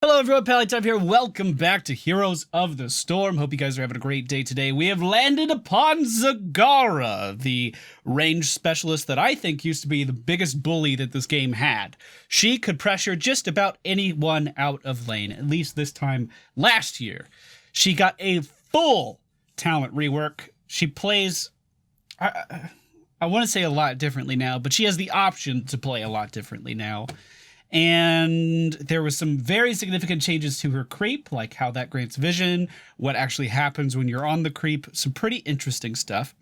Hello everyone, Palatime here. Welcome back to Heroes of the Storm. Hope you guys are having a great day today. We have landed upon Zagara, the range specialist that I think used to be the biggest bully that this game had. She could pressure just about anyone out of lane, at least this time last year. She got a full talent rework. She plays, I want to say a lot differently now, but she has the option to play a lot differently now. And there was some very significant changes to her creep, like how that grants vision, what actually happens when you're on the creep, some pretty interesting stuff.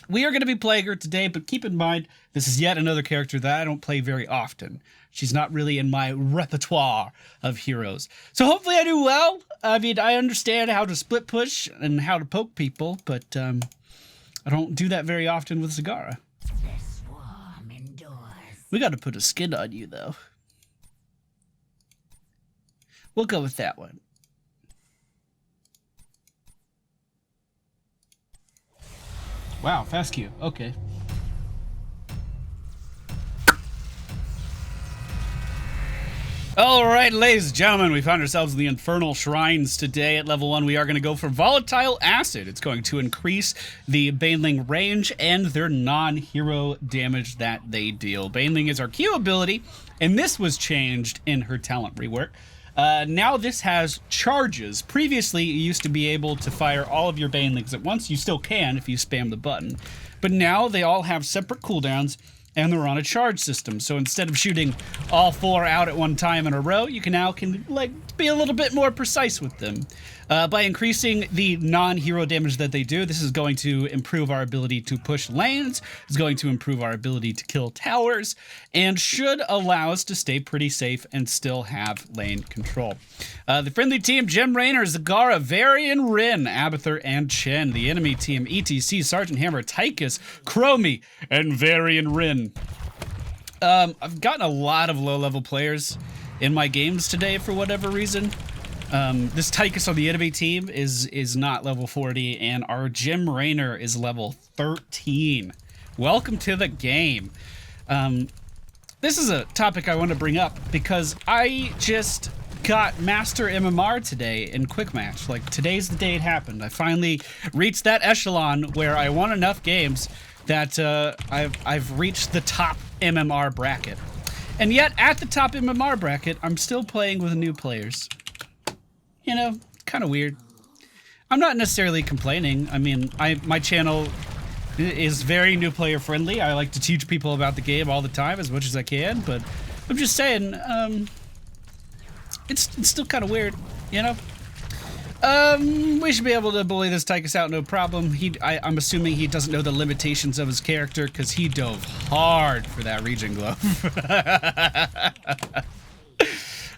We are going to be playing her today, but keep in mind, this is yet another character that I don't play very often. She's not really in my repertoire of heroes. So hopefully I do well. I mean, I understand how to split push and how to poke people, but I don't do that very often with Zagara. The swarm endures. We got to put a skin on you, though. We'll go with that one. Wow, fast queue. Okay. All right, ladies and gentlemen, we found ourselves in the Infernal Shrines today. At level 1, we are going to go for Volatile Acid. It's going to increase the Baneling range and their non-hero damage that they deal. Baneling is our Q ability, and this was changed in her talent rework. Now this has charges. Previously, you used to be able to fire all of your Banelings at once. You still can if you spam the button. But now they all have separate cooldowns, and they're on a charge system. So instead of shooting all 4 out at one time in a row, you can now be a little bit more precise with them. By increasing the non-hero damage that they do, this is going to improve our ability to push lanes, it's going to improve our ability to kill towers, and should allow us to stay pretty safe and still have lane control. The friendly team, Gem Raynor, Zagara, Varian, Rin, Abathur, and Chen. The enemy team, ETC, Sergeant Hammer, Tychus, Chromie, and Varian Rin. I've gotten a lot of low-level players in my games today for whatever reason. This Tychus on the enemy team is not level 40, and our Gem Raynor is level 13. Welcome to the game. This is a topic I want to bring up because I just got Master MMR today in Quick Match. Like, today's the day it happened. I finally reached that echelon where I won enough games that I've reached the top MMR bracket. And yet, at the top MMR bracket, I'm still playing with new players. You know, kind of weird. I'm not necessarily complaining. I mean, my channel is very new player friendly. I like to teach people about the game all the time as much as I can, but I'm just saying, it's still kind of weird, you know? We should be able to bully this Tychus out, no problem. I'm assuming he doesn't know the limitations of his character because he dove hard for that regen glove.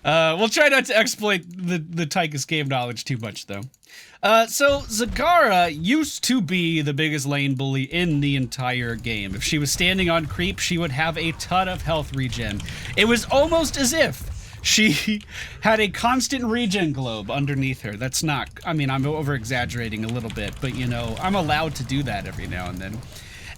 We'll try not to exploit the Tychus game knowledge too much, though. So Zagara used to be the biggest lane bully in the entire game. If she was standing on creep, she would have a ton of health regen. It was almost as if she had a constant regen globe underneath her. That's not, I mean, I'm over-exaggerating a little bit, but, you know, I'm allowed to do that every now and then.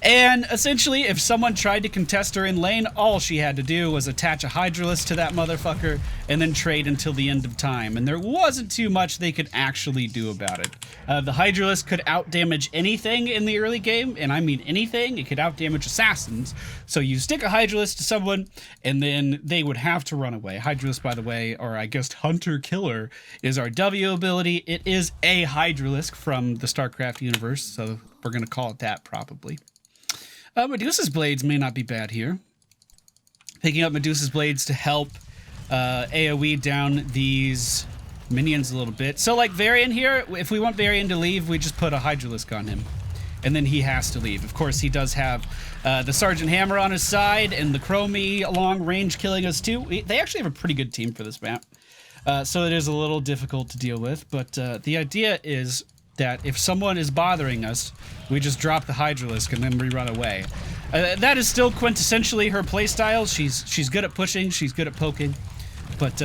And essentially, if someone tried to contest her in lane, all she had to do was attach a Hydralisk to that motherfucker and then trade until the end of time. And there wasn't too much they could actually do about it. The Hydralisk could outdamage anything in the early game, and I mean anything. It could outdamage assassins. So you stick a Hydralisk to someone, and then they would have to run away. Hydralisk, by the way, or I guess Hunter Killer, is our W ability. It is a Hydralisk from the StarCraft universe, so we're going to call it that probably. Medusa's Blades may not be bad here. Picking up Medusa's Blades to help AoE down these minions a little bit. So like Varian here, if we want Varian to leave, we just put a Hydralisk on him. And then he has to leave. Of course, he does have the Sergeant Hammer on his side and the Chromie long range killing us too. They actually have a pretty good team for this map. So it is a little difficult to deal with. But the idea is that if someone is bothering us, we just drop the Hydralisk and then we run away. That is still quintessentially her playstyle. She's good at pushing, she's good at poking, but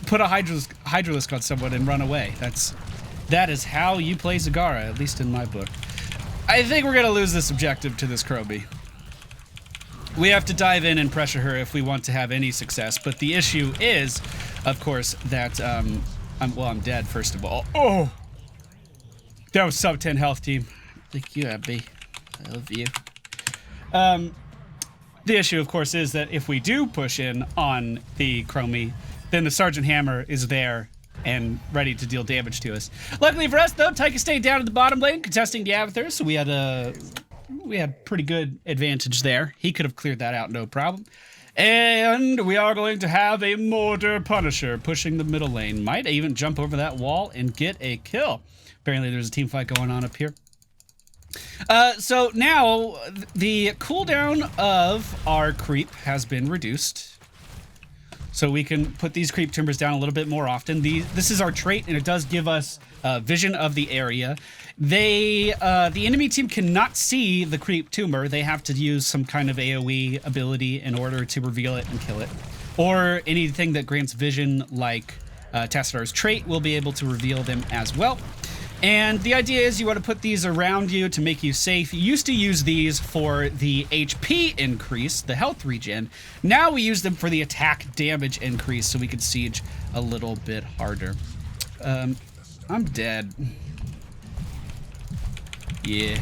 put a Hydralisk on someone and run away. That is how you play Zagara, at least in my book. I think we're gonna lose this objective to this Chromie. We have to dive in and pressure her if we want to have any success, but the issue is of course, that I'm dead first of all. Oh, that was sub 10 health, team. Thank you, Abby. I love you. The issue, of course, is that if we do push in on the Chromie, then the Sergeant Hammer is there and ready to deal damage to us. Luckily for us, though, Taika stayed down at the bottom lane contesting the Avatar, so we had pretty good advantage there. He could have cleared that out, no problem. And we are going to have a Mortar Punisher pushing the middle lane. Might even jump over that wall and get a kill. Apparently there's a team fight going on up here. So now the cooldown of our creep has been reduced. So we can put these creep timbers down a little bit more often. This is our trait, and it does give us vision of the area. The enemy team cannot see the creep tumor. They have to use some kind of AoE ability in order to reveal it and kill it. Or anything that grants vision, like Tassadar's trait, will be able to reveal them as well. And the idea is you want to put these around you to make you safe. You used to use these for the HP increase, the health regen. Now we use them for the attack damage increase so we can siege a little bit harder. I'm dead. Yeah.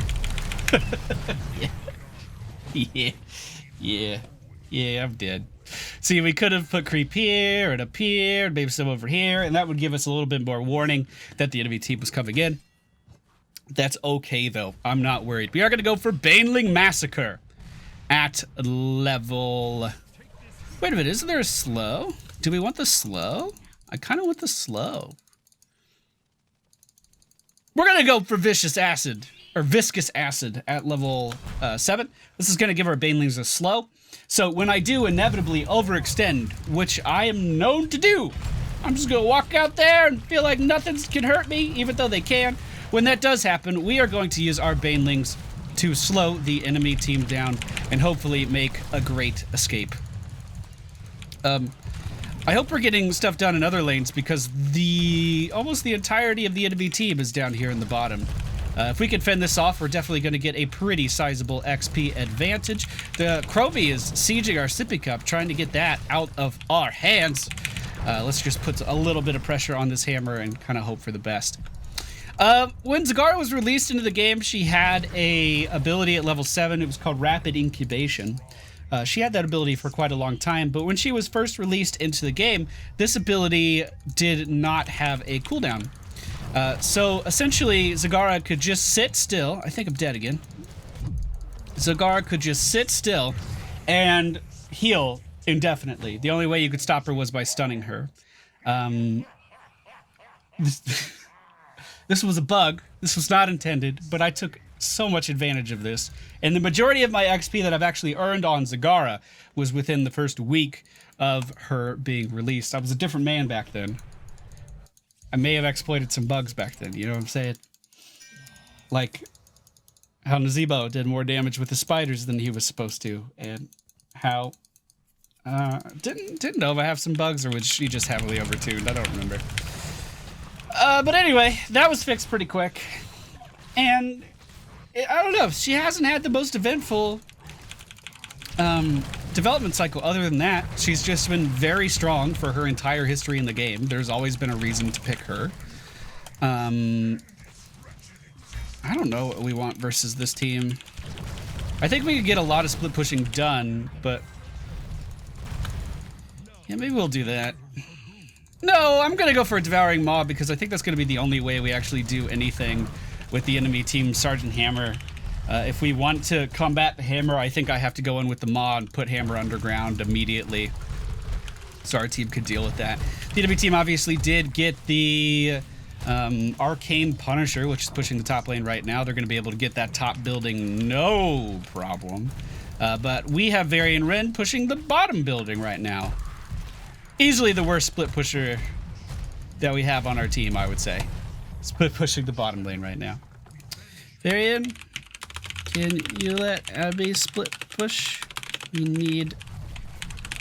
Yeah, I'm dead. See, we could have put creep here and up here, and maybe some over here, and that would give us a little bit more warning that the enemy team was coming in. That's okay, though. I'm not worried. We are going to go for Baneling Massacre at level... Wait a minute, isn't there a slow? Do we want the slow? I kind of want the slow. We're going to go for Vicious Acid, or Viscous Acid at level 7. This is going to give our Banelings a slow. So when I do inevitably overextend, which I am known to do, I'm just going to walk out there and feel like nothing can hurt me, even though they can. When that does happen, we are going to use our Banelings to slow the enemy team down and hopefully make a great escape. I hope we're getting stuff done in other lanes because almost the entirety of the enemy team is down here in the bottom. If we can fend this off, we're definitely going to get a pretty sizable XP advantage. The Chromie is sieging our sippy cup, trying to get that out of our hands. Let's just put a little bit of pressure on this hammer and kind of hope for the best. When Zagara was released into the game, she had a ability at level 7. It was called Rapid Incubation. She had that ability for quite a long time, but when she was first released into the game, this ability did not have a cooldown. So essentially, Zagara could just sit still. I think I'm dead again. Zagara could just sit still and heal indefinitely. The only way you could stop her was by stunning her. This was a bug. This was not intended, but I took so much advantage of this. And the majority of my XP that I've actually earned on Zagara was within the first week of her being released. I was a different man back then. I may have exploited some bugs back then, you know what I'm saying? Like how Nazebo did more damage with the spiders than he was supposed to, and how didn't know if I have some bugs or was she just heavily overtuned. I don't remember. But anyway, that was fixed pretty quick. And I don't know, she hasn't had the most eventful development cycle. Other than that, she's just been very strong for her entire history in the game. There's always been a reason to pick her. I don't know what we want versus this team. I think we could get a lot of split pushing done, but yeah, maybe we'll do that. No, I'm gonna go for a Devouring Maw because I think that's gonna be the only way we actually do anything with the enemy team Sergeant Hammer. If we want to combat the Hammer, I think I have to go in with the Maw and put Hammer underground immediately, so our team could deal with that. The enemy team obviously did get the Arcane Punisher, which is pushing the top lane right now. They're going to be able to get that top building no problem. But we have Varian Wren pushing the bottom building right now. Easily the worst split pusher that we have on our team, I would say. Split pushing the bottom lane right now. Varian, can you let Abby split push? We need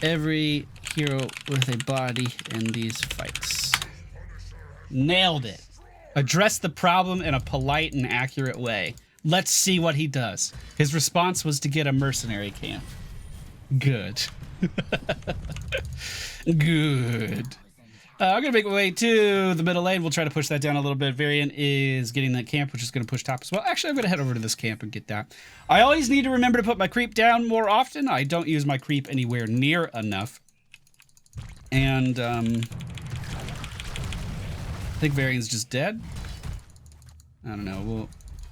every hero with a body in these fights. Nailed it. Address the problem in a polite and accurate way. Let's see what he does. His response was to get a mercenary camp. Good. Good. I'm going to make my way to the middle lane. We'll try to push that down a little bit. Varian is getting that camp, which is going to push top as well. Actually, I'm going to head over to this camp and get that. I always need to remember to put my creep down more often. I don't use my creep anywhere near enough. And, I think Varian's just dead. I don't know. We'll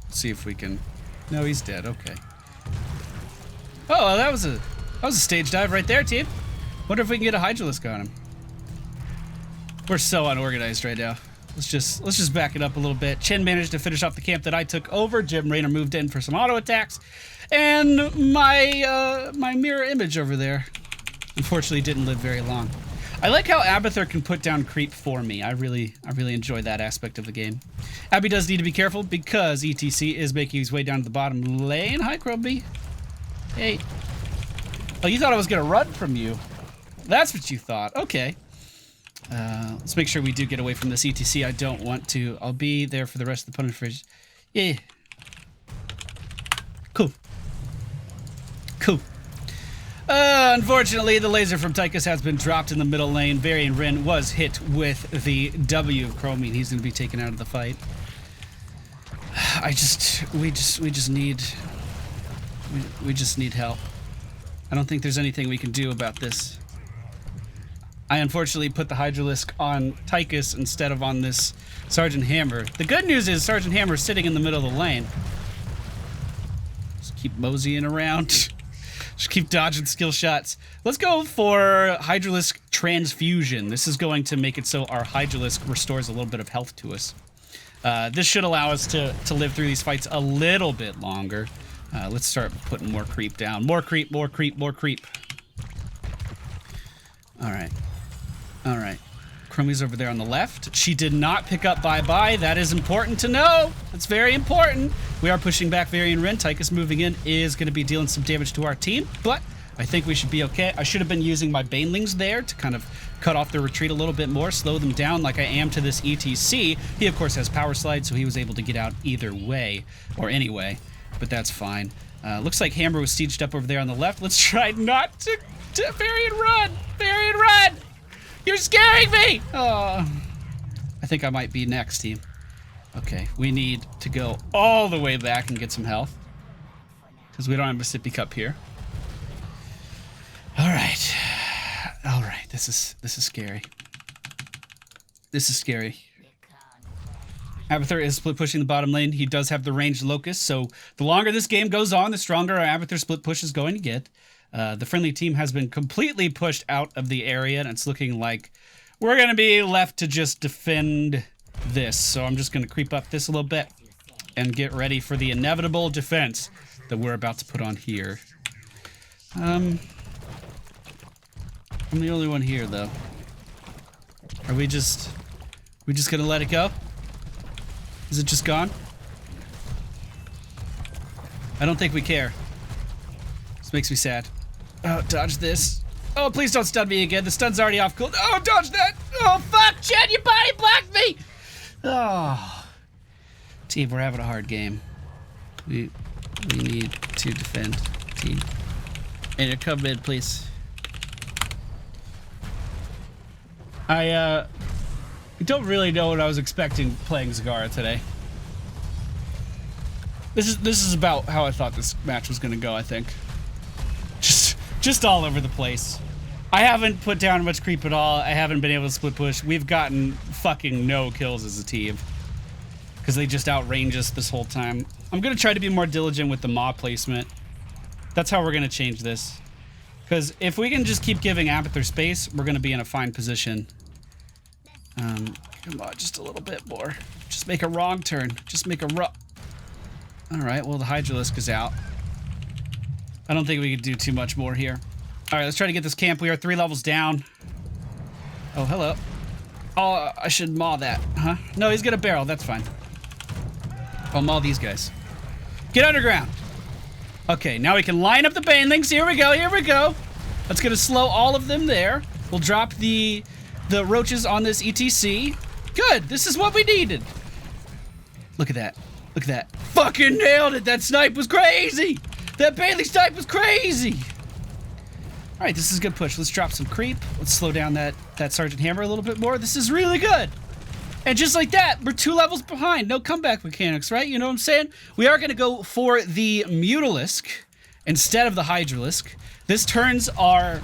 see if we can... No, he's dead. Okay. Oh, well, that was a stage dive right there, team. Wonder if we can get a Hydralisk on him. We're so unorganized right now. Let's just back it up a little bit. Chen managed to finish off the camp that I took over. Jim Raynor moved in for some auto attacks, and my mirror image over there, unfortunately, didn't live very long. I like how Abathur can put down creep for me. I really enjoy that aspect of the game. Abby does need to be careful because ETC is making his way down to the bottom lane. Hi, Crowby. Hey. Oh, you thought I was gonna run from you? That's what you thought. Okay. Let's make sure we do get away from this ETC. I don't want to. I'll be there for the rest of the punishment phase. Yeah. Cool. Cool. Unfortunately, the laser from Tychus has been dropped in the middle lane. Varian Rin was hit with the W of Chromine. He's going to be taken out of the fight. We just need help. I don't think there's anything we can do about this. I unfortunately put the Hydralisk on Tychus instead of on this Sergeant Hammer. The good news is Sergeant Hammer is sitting in the middle of the lane. Just keep moseying around. Just keep dodging skill shots. Let's go for Hydralisk Transfusion. This is going to make it so our Hydralisk restores a little bit of health to us. This should allow us to live through these fights a little bit longer. Let's start putting more creep down. More creep, more creep, more creep. All right. All right. Chromie's over there on the left. She did not pick up bye-bye. That is important to know. That's very important. We are pushing back Varian Rin. Tychus moving in is going to be dealing some damage to our team, but I think we should be okay. I should have been using my Banelings there to kind of cut off their retreat a little bit more, slow them down like I am to this ETC. He, of course, has Power Slide, so he was able to get out either way, or anyway, but that's fine. Looks like Hammer was sieged up over there on the left. Let's try not to Varian run! Varian run! You're scaring me! Oh, I think I might be next, team. Okay, we need to go all the way back and get some health. Because we don't have a sippy cup here. Alright. Alright, this is scary. This is scary. Abathur is split pushing the bottom lane. He does have the ranged locust, so the longer this game goes on, the stronger our Abathur split push is going to get. The friendly team has been completely pushed out of the area, and it's looking like we're going to be left to just defend this. So I'm just going to creep up this a little bit and get ready for the inevitable defense that we're about to put on here. I'm the only one here, though. Are we just going to let it go? Is it just gone? I don't think we care. This makes me sad. Oh, dodge this. Oh, please don't stun me again. The stun's already off cool. Oh, dodge that. Oh, fuck, Chad, your body blocked me. Oh. Team, we're having a hard game. We need to defend, team. And come mid, please. I don't really know what I was expecting playing Zagara today. This is about how I thought this match was gonna go, I think. Just all over the place. I haven't put down much creep at all. I haven't been able to split push. We've gotten fucking no kills as a team. Because they just outrange us this whole time. I'm gonna try to be more diligent with the maw placement. That's how we're gonna change this. Because if we can just keep giving Abathur space, we're gonna be in a fine position. Come on, just a little bit more. Just make a wrong turn. Just make a Alright, well the Hydralisk is out. I don't think we can do too much more here. Alright, let's try to get this camp. We are 3 levels down. Oh, hello. Oh, I should maul that, huh? No, he's gonna barrel. That's fine. I'll maul these guys. Get underground. Okay, now we can line up the Banelings. Here we go, here we go. That's gonna slow all of them there. We'll drop the roaches on this ETC. Good, this is what we needed. Look at that. Look at that. Fucking nailed it. That snipe was crazy. That Bailey snipe was crazy. All right, this is a good push. Let's drop some creep. Let's slow down that Sergeant Hammer a little bit more. This is really good. And just like that, we're 2 levels behind. No comeback mechanics, right? You know what I'm saying? We are going to go for the Mutalisk instead of the Hydralisk. This turns our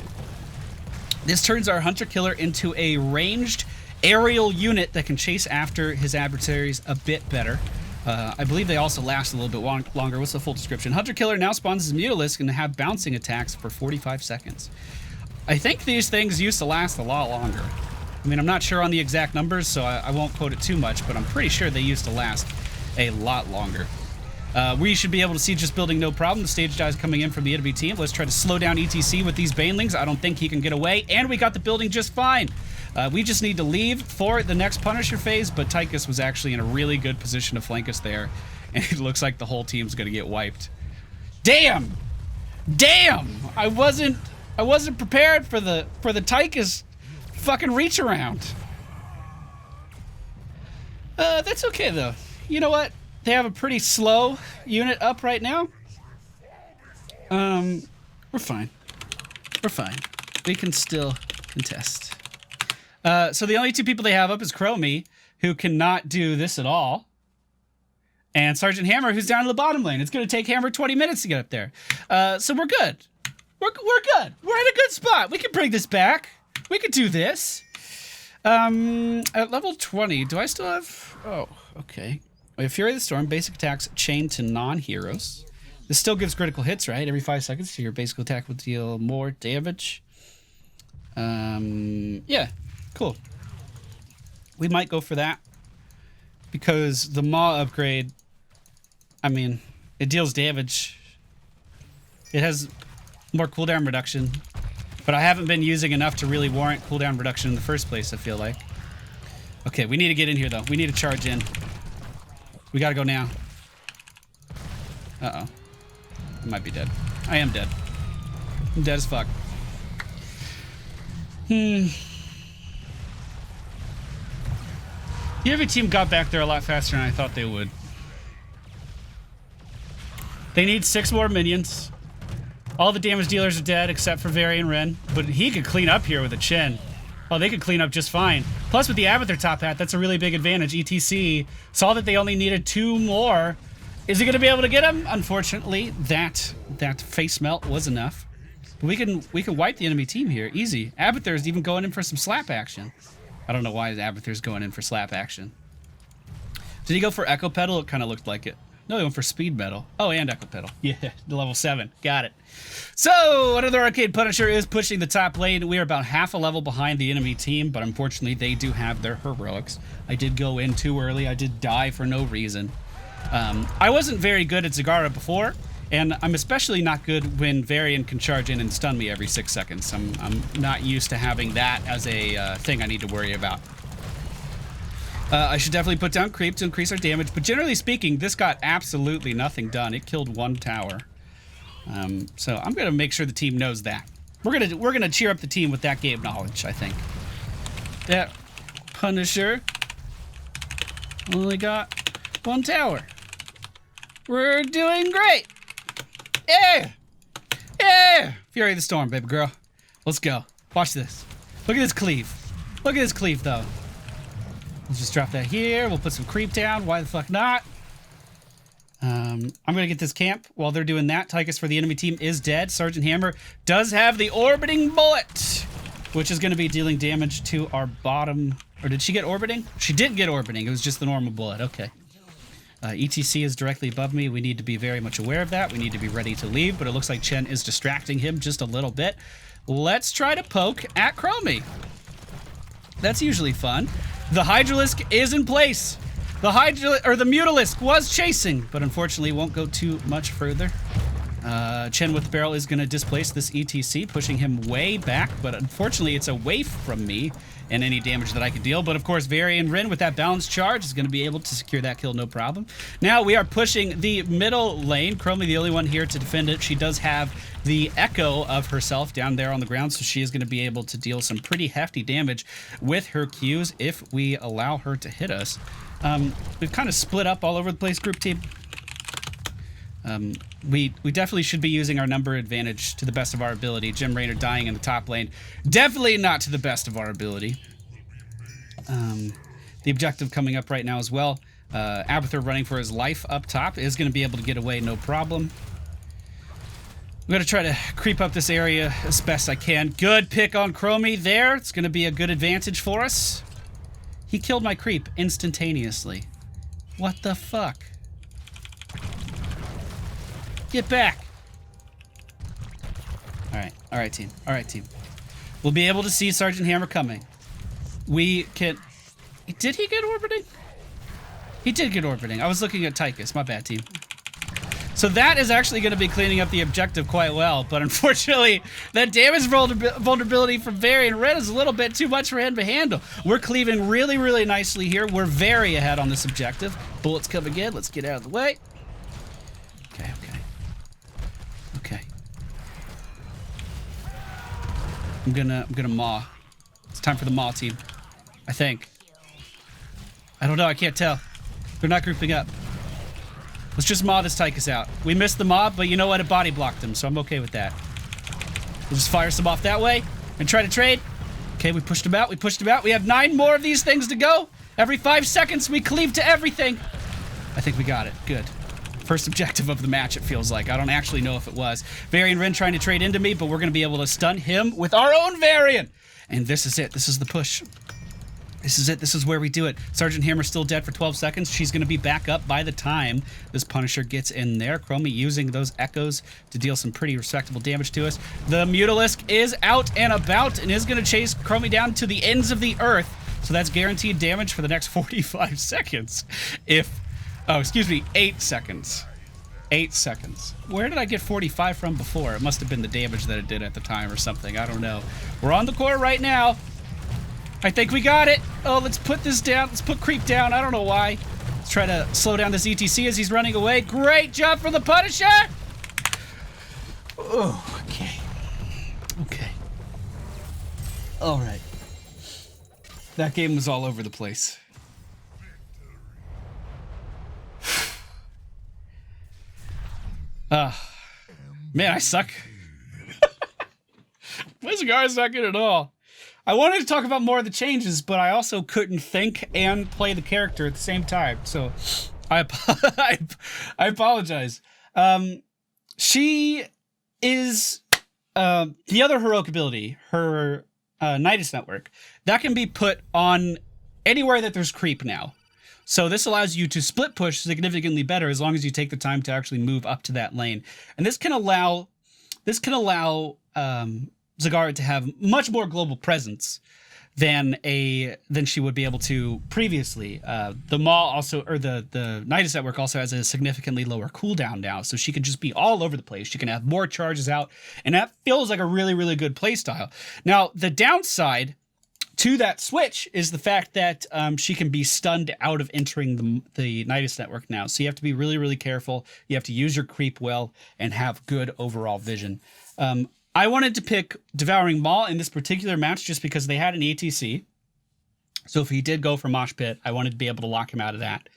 Hunter Killer into a ranged aerial unit that can chase after his adversaries a bit better. I believe they also last a little bit longer. What's the full description? Hunter Killer now spawns as Mutalisk and have bouncing attacks for 45 seconds. I think these things used to last a lot longer. I mean, I'm not sure on the exact numbers, so I won't quote it too much, but I'm pretty sure they used to last a lot longer. We should be able to see just building no problem. The stage dive coming in from the enemy team. Let's try to slow down ETC with these Banelings. I don't think he can get away, and we got the building just fine. We just need to leave for the next Punisher phase, but Tychus was actually in a really good position to flank us there, and it looks like the whole team's gonna get wiped. Damn! Damn! I wasn't prepared for the Tychus fucking reach around. That's okay though. You know what? They have a pretty slow unit up right now. We're fine. We're fine. We can still contest. So the only 2 people they have up is Chromie, who cannot do this at all, and Sergeant Hammer, who's down in the bottom lane. It's going to take Hammer 20 minutes to get up there. So we're good. We're good. We're in a good spot. We can bring this back. We could do this. At level 20, do I still have... Oh, okay. We have Fury of the Storm, basic attacks chained to non-heroes. This still gives critical hits, right? Every 5 seconds, so your basic attack will deal more damage. Yeah, cool. We might go for that. Because the Maw upgrade, I mean, it deals damage. It has more cooldown reduction. But I haven't been using enough to really warrant cooldown reduction in the first place, I feel like. Okay, we need to get in here, though. We need to charge in. We gotta go now. Uh-oh. I might be dead. I am dead. I'm dead as fuck. The enemy team got back there a lot faster than I thought they would. They need 6 more minions. All the damage dealers are dead except for Varian Ren, but he could clean up here with a Chen. Oh, they could clean up just fine. Plus, with the Abathur top hat, that's a really big advantage. ETC saw that they only needed 2 more. Is he going to be able to get him? Unfortunately, that face melt was enough. But we can wipe the enemy team here, easy. Abathur is even going in for some slap action. I don't know why Abathur's going in for slap action. Did he go for Echo Pedal? It kind of looked like it. No, he went for Speed Metal. Oh, and Echo Pedal. Yeah, level 7. Got it. So, another Arcade Punisher is pushing the top lane. We are about half a level behind the enemy team, but unfortunately, they do have their heroics. I did go in too early. I did die for no reason. I wasn't very good at Zagara before, and I'm especially not good when Varian can charge in and stun me every 6 seconds. I'm not used to having that as a thing I need to worry about. I should definitely put down creep to increase our damage, but generally speaking, this got absolutely nothing done. It killed 1 tower. So I'm gonna make sure the team knows that. We're gonna cheer up the team with that game knowledge, I think. That Punisher only got 1 tower. We're doing great. Yeah! Yeah! Fury of the Storm, baby girl. Let's go. Watch this. Look at this cleave. Look at this cleave, though. Let's just drop that here. We'll put some creep down. Why the fuck not? I'm going to get this camp while they're doing that. Tychus for the enemy team is dead. Sergeant Hammer does have the orbiting bullet, which is going to be dealing damage to our bottom. Or did she get orbiting? She did get orbiting. It was just the normal bullet. Okay. ETC is directly above me. We need to be very much aware of that. We need to be ready to leave, but it looks like Chen is distracting him just a little bit. Let's try to poke at Chromie. That's usually fun. The Hydralisk is in place. The Mutalisk was chasing, but unfortunately won't go too much further. Chen with the barrel is going to displace this ETC, pushing him way back, but unfortunately it's away from me and any damage that I could deal. But of course, Varian Rin with that balanced charge is going to be able to secure that kill, no problem. Now we are pushing the middle lane. Chromie, the only one here to defend it. She does have the echo of herself down there on the ground, so she is going to be able to deal some pretty hefty damage with her Qs if we allow her to hit us. We've kind of split up all over the place, group team. We definitely should be using our number advantage to the best of our ability. Jim Raynor dying in the top lane. Definitely not to the best of our ability. The objective coming up right now as well. Abathur running for his life up top is going to be able to get away no problem. I'm going to try to creep up this area as best I can. Good pick on Chromie there. It's going to be a good advantage for us. He killed my creep instantaneously. What the fuck? Get back. All right, team. All right, team. We'll be able to see Sergeant Hammer coming. We can... Did he get orbiting? He did get orbiting. I was looking at Tychus. My bad, team. So that is actually going to be cleaning up the objective quite well, but unfortunately, that damage vulnerability from Varian Red is a little bit too much for him to handle. We're cleaving really, really nicely here. We're very ahead on this objective. Bullets coming in. Let's get out of the way. Okay. I'm gonna maw. It's time for the maw team. I think. I don't know. I can't tell. They're not grouping up. Let's just maw this Tychus out. We missed the mob, but you know what? It body blocked him, so I'm okay with that. We'll just fire some off that way and try to trade. Okay, we pushed him out. We have 9 more of these things to go. Every 5 seconds, we cleave to everything. I think we got it. Good. First objective of the match, it feels like. I don't actually know if it was. Varian Ren trying to trade into me, but we're going to be able to stun him with our own Varian. And this is it. This is the push. This is it. This is where we do it. Sergeant Hammer still dead for 12 seconds. She's going to be back up by the time this Punisher gets in there. Chromie using those echoes to deal some pretty respectable damage to us. The Mutalisk is out and about and is going to chase Chromie down to the ends of the earth. So that's guaranteed damage for the next 45 seconds. Oh, excuse me, 8 seconds. 8 seconds. Where did I get 45 from before? It must have been the damage that it did at the time or something. I don't know. We're on the core right now. I think we got it. Oh, let's put this down. Let's put creep down. I don't know why. Let's try to slow down this ETC as he's running away. Great job for the Punisher. Oh, okay. Okay. All right. That game was all over the place. Man, I suck. My Zagara's not good at all. I wanted to talk about more of the changes, but I also couldn't think and play the character at the same time. So I apologize. She is the other heroic ability, her Nidus Network, that can be put on anywhere that there's creep now. So this allows you to split push significantly better as long as you take the time to actually move up to that lane. And this can allow Zagara to have much more global presence than she would be able to previously. The Maw also, or the Nidus Network also has a significantly lower cooldown now, so she can just be all over the place. She can have more charges out, and that feels like a really, really good playstyle. Now, the downside to that switch is the fact that she can be stunned out of entering the Nidus Network now. So you have to be really, really careful. You have to use your creep well and have good overall vision. I wanted to pick Devouring Maw in this particular match just because they had an ATC. So if he did go for Mosh Pit, I wanted to be able to lock him out of that.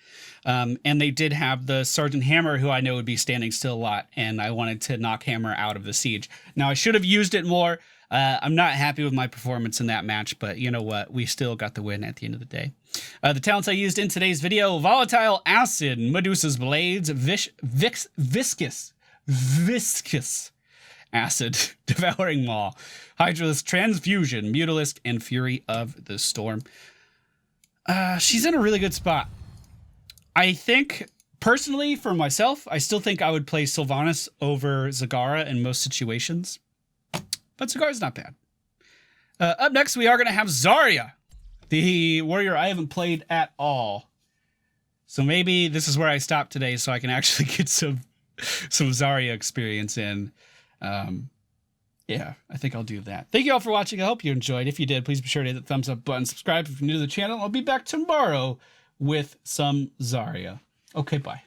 And they did have the Sergeant Hammer, who I know would be standing still a lot, and I wanted to knock Hammer out of the siege. Now, I should have used it more. I'm not happy with my performance in that match, but you know what? We still got the win at the end of the day. The talents I used in today's video: Volatile Acid, Medusa's Blades, Viscous Acid, Devouring Maw, Hydralisk Transfusion, Mutalisk, and Fury of the Storm. She's in a really good spot. I think, personally, for myself, I still think I would play Sylvanas over Zagara in most situations. But Zagara's not bad. Up next, we are going to have Zarya, the warrior I haven't played at all. So maybe this is where I stop today so I can actually get some Zarya experience in. Yeah, I think I'll do that. Thank you all for watching. I hope you enjoyed. If you did, please be sure to hit the thumbs up button. Subscribe if you're new to the channel. I'll be back tomorrow with some Zarya. Okay, bye.